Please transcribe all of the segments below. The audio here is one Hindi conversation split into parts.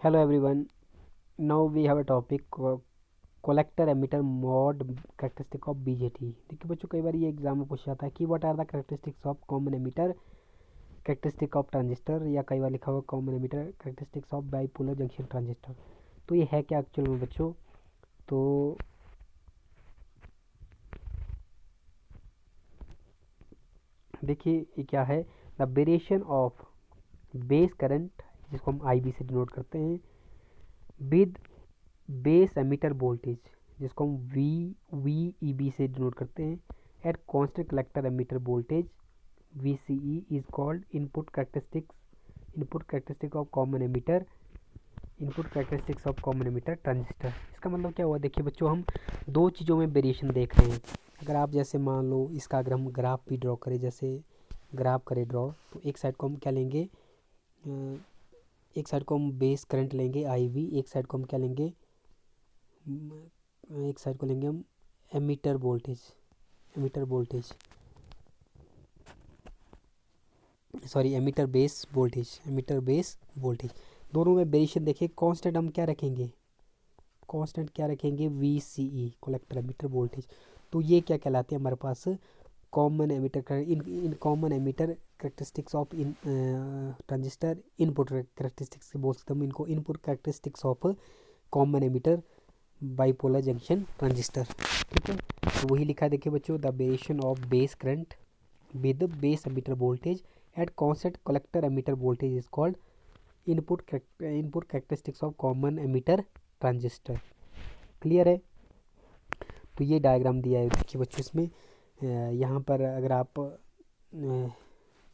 Hello everyone. Now we have a topic collector emitter mod characteristic of BJT. देखिए बच्चों कई बार ये एग्जाम में पूछा जाता है कि what are the characteristics of common emitter characteristic of transistor या कई बार लिखा हुआ common emitter characteristics of bipolar junction transistor. तो ये है क्या एक्चुअल में बच्चों? तो देखिए ये क्या है, the variation of base current जिसको हम IB से डिनोट करते हैं विद बेस एमिटर वोल्टेज जिसको हम VEB से डिनोट करते हैं eight constant collector emitter voltage VCE is called input characteristic of common emitter transistor. इसका मतलब क्या हुआ, देखिए बच्चों हम दो चीज़ों में वेरिएशन देख रहे हैं। अगर आप जैसे मान लो इसका अगर हम ग्राफ भी ड्रॉ करें, जैसे ग्राफ करें ड्रॉ, तो एक साइड को हम क्या लेंगे, एक साइड को हम बेस करंट लेंगे IB, एक साइड को हम क्या लेंगे, एक साइड को लेंगे हम emitter voltage sorry emitter base voltage. दोनों में वेरिएशन देखिए, कांस्टेंट हम क्या रखेंगे, VCE कलेक्टर एमीटर वोल्टेज। तो ये क्या कहलाते हैं हमारे पास कॉमन एमीटर इन कॉमन एमीटर करेक्टरिस्टिक्स ऑफ इन ट्रांजिस्टर इनपुट करेक्टरिस्टिक्स बोल सकते हम इनको, input characteristics of common emitter bipolar junction transistor. ठीक है, तो वही लिखा है देखिए बच्चों, the variation of base current with base emitter voltage at constant collector emitter voltage is called input characteristics of common emitter transistor. Clear है? तो ये डायग्राम दिया है देखिए बच्चों, इसमें यहाँ पर अगर आप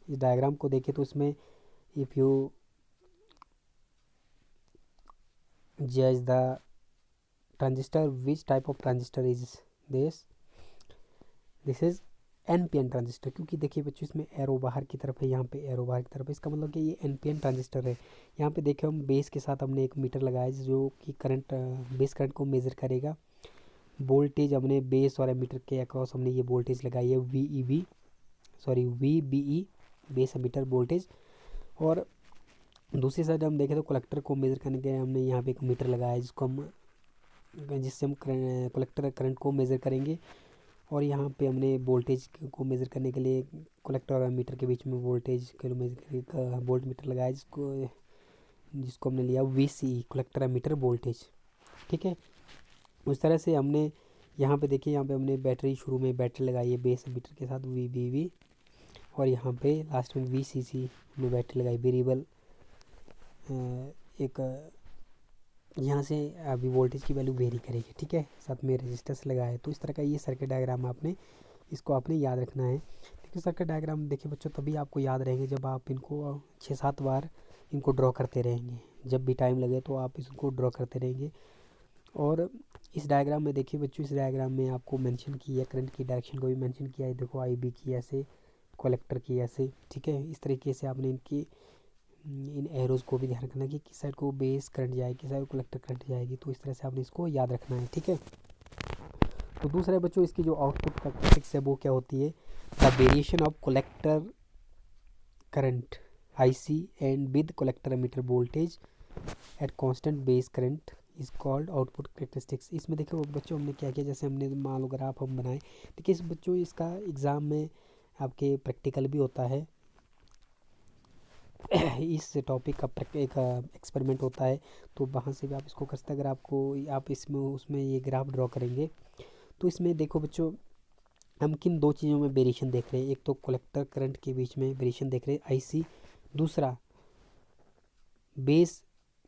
इस डायग्राम को देखें तो इसमें इफ़ यू जज the transistor, which type of transistor is this is NPN transistor. क्योंकि देखिए बच्चों इसमें एरो बाहर की तरफ है, यहाँ पे एरो बाहर की तरफ है, इसका मतलब कि ये NPN ट्रांजिस्टर है। यहाँ पे देखिए हम बेस के साथ हमने एक मीटर लगाया जो कि करंट बेस करंट को मेज़र करेगा। वोल्टेज हमने बेस और एमीटर के अक्रॉस हमने ये वोल्टेज लगाई है VBE बेस एमीटर वोल्टेज। और दूसरी साइड हम देखें तो कलेक्टर को मेज़र करने के लिए हमने यहाँ पे एक मीटर लगाया है जिससे हम कलेक्टर करंट को मेज़र करेंगे। और यहाँ पे हमने वोल्टेज को मेज़र करने के लिए कलेक्टर और मीटर के बीच में वोल्टेज को मेज़र वोल्ट मीटर लगाया जिसको हमने लिया VCE कलेक्टर मीटर वोल्टेज। ठीक है, उस तरह से हमने यहाँ पे देखिए, यहाँ पे हमने बैटरी शुरू में बैटरी लगाई है बेस मीटर के साथ VBB, और यहाँ पे लास्ट में VCC में बैटरी लगाई वेरिएबल एक यहाँ से अभी वोल्टेज की वैल्यू वेरी करेगी। ठीक है, साथ में रेजिस्टेंस लगाया है। तो इस तरह का ये सर्किट डायग्राम आपने याद रखना है। देखिए सर्किट डायग्राम देखिए बच्चों तभी आपको याद रहेंगे जब आप इनको 6-7 बार इनको ड्रॉ करते रहेंगे। जब भी टाइम लगे तो आप इसको ड्रॉ करते रहेंगे। और इस डायग्राम में देखिए बच्चों, इस डायग्राम में आपको मेंशन किया है, करंट की डायरेक्शन को भी मेंशन किया है। देखो IB की ऐसे, कलेक्टर की ऐसे। ठीक है, इस तरीके से आपने इन एरोज़ को भी ध्यान रखना है कि किस साइड को बेस करंट जाएगी, किस साइड को कलेक्टर करंट जाएगी। तो इस तरह से आपने इसको याद रखना है। ठीक है, तो दूसरा बच्चों इसकी जो आउटपुट कैरेक्टरिस्टिक्स है वो क्या होती है, the variation of collector current IC and with collector emitter voltage at constant base current is called output characteristics. इसमें देखो बच्चों हमने क्या किया, जैसे हमने मान लो ग्राफ हम बनाए। देखिए इस बच्चों इसका एग्ज़ाम में आपके प्रैक्टिकल भी होता है इस टॉपिक का एक एक्सपेरिमेंट होता है, तो वहाँ से भी आप इसको कर सकते हैं। अगर आपको आप इसमें उसमें ये ग्राफ ड्रॉ करेंगे तो इसमें देखो बच्चों हम किन दो चीज़ों में वेरिएशन देख रहे हैं। एक तो कलेक्टर करंट के बीच में वेरिएशन देख रहे हैं IC, दूसरा base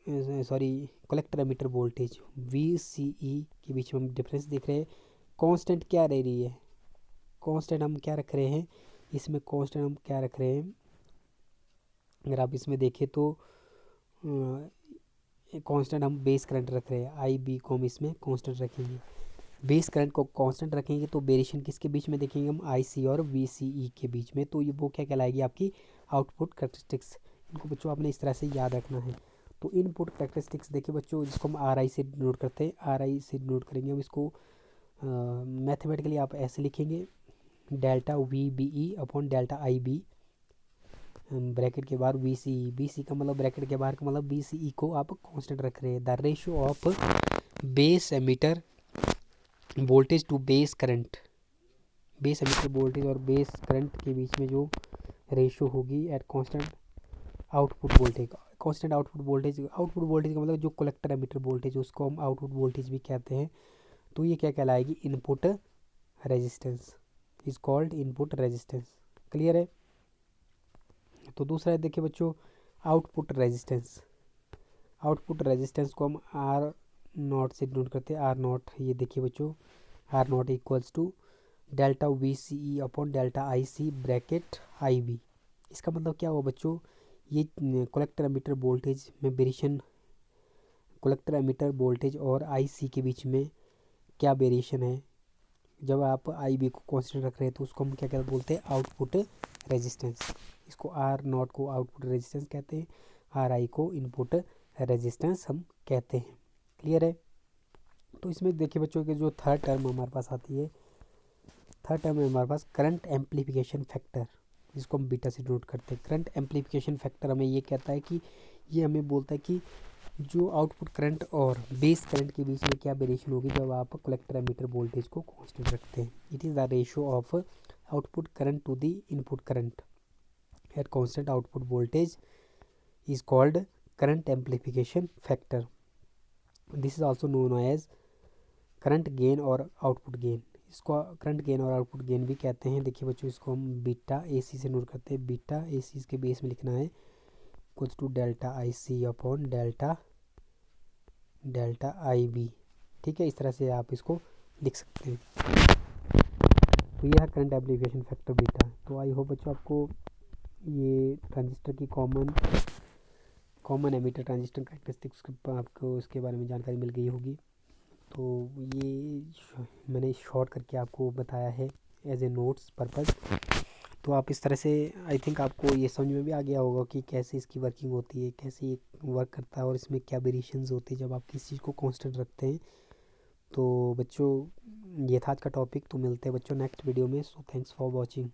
collector emitter voltage VCE के बीच में हम डिफरेंस देख रहे हैं। कांस्टेंट क्या रह रही है, कांस्टेंट हम क्या रख रहे हैं, इसमें कांस्टेंट हम क्या रख रहे हैं, अगर आप इसमें देखें तो कांस्टेंट हम बेस करंट रख रहे हैं। IB को हम इसमें कांस्टेंट रखेंगे, बेस करंट को कांस्टेंट रखेंगे। तो वेरिएशन किसके बीच में देखेंगे हम, IC और VCE के बीच में। तो ये वो क्या कहलाएगी, आपकी आउटपुट कैरेक्टरिस्टिक्स। इनको बच्चों आपने इस तरह से याद रखना है। तो इनपुट कैरेक्टरिस्टिक्स देखिए बच्चों, जिसको हम RI से डिनोट करते हैं, RI से डिनोट करेंगे हम इसको मैथमेटिकली आप ऐसे लिखेंगे, delta VBE upon delta IB bracket के बाहर BCE का मतलब ब्रैकेट के बाहर का मतलब BCE को आप कांस्टेंट रख रहे हैं। The ratio of base emitter voltage to base current, base emitter voltage और बेस करंट के बीच में जो रेशियो होगी at constant output voltage. Constant output voltage का मतलब जो कलेक्टर एमीटर वोल्टेज उसको हम आउटपुट वोल्टेज भी कहते हैं। तो ये क्या कहलाएगी, input resistance, is called input resistance. Clear है। तो दूसरा है देखिए बच्चों आउटपुट रेजिस्टेंस। आउटपुट रेजिस्टेंस को हम R0 से डिनोट करते हैं। R0 ये देखिए बच्चों R0 equals to delta VCE upon delta IC bracket IB। इसका मतलब क्या हुआ बच्चों, ये कलेक्टर एमीटर वोल्टेज में वेरिएशन, कलेक्टर एमीटर वोल्टेज और IC के बीच में क्या वेरिएशन है। जब आप IB को कांस्टेंट रख रहे हैं तो उसको हम क्या क्या बोलते हैं, आउटपुट रेजिस्टेंस। इसको R0 को आउटपुट रेजिस्टेंस कहते हैं, RI को इनपुट रेजिस्टेंस हम कहते हैं। क्लियर है। तो इसमें देखिए बच्चों के जो थर्ड टर्म हमारे पास आती है, थर्ड टर्म है हमारे पास करंट एम्प्लीफिकेशन फैक्टर, जिसको हम बीटा से डिनोट करते हैं। करंट एम्प्लीफिकेशन फैक्टर हमें ये कहता है कि ये हमें बोलता है कि जो आउटपुट करंट और बेस करंट के बीच में क्या वेरिएशन होगी जब आप कलेक्टर एमीटर वोल्टेज को कांस्टेंट रखते हैं। It is the ratio of output current to the input current at constant output voltage is called current amplification factor. This is also known as current gain और आउटपुट गेन। इसको करंट गेन और आउटपुट गेन भी कहते हैं। देखिए बच्चों इसको हम बीटा AC से नोट करते हैं। बीटा AC इसके बेस में लिखना है equals to delta IC upon delta IB। ठीक है, इस तरह से आप इसको लिख सकते हैं। तो यह है करंट एम्प्लीफिकेशन फैक्टर बीटा। तो आई होप बच्चों आपको ये ट्रांजिस्टर की कॉमन एमीटर ट्रांजिस्टर कैरेक्टरिस्टिक्स आपको इसके बारे में जानकारी मिल गई होगी। तो ये मैंने शॉर्ट करके आपको बताया है एज ए नोट्स पर्पज़। तो आप इस तरह से आई थिंक आपको ये समझ में भी आ गया होगा कि कैसे इसकी वर्किंग होती है, कैसे ये वर्क करता है और इसमें क्या वेरिएशंस होती है जब आप किसी चीज़ को कांस्टेंट रखते हैं। तो बच्चों ये था आज का टॉपिक। तो मिलते हैं बच्चों नेक्स्ट वीडियो में। So thanks for watching.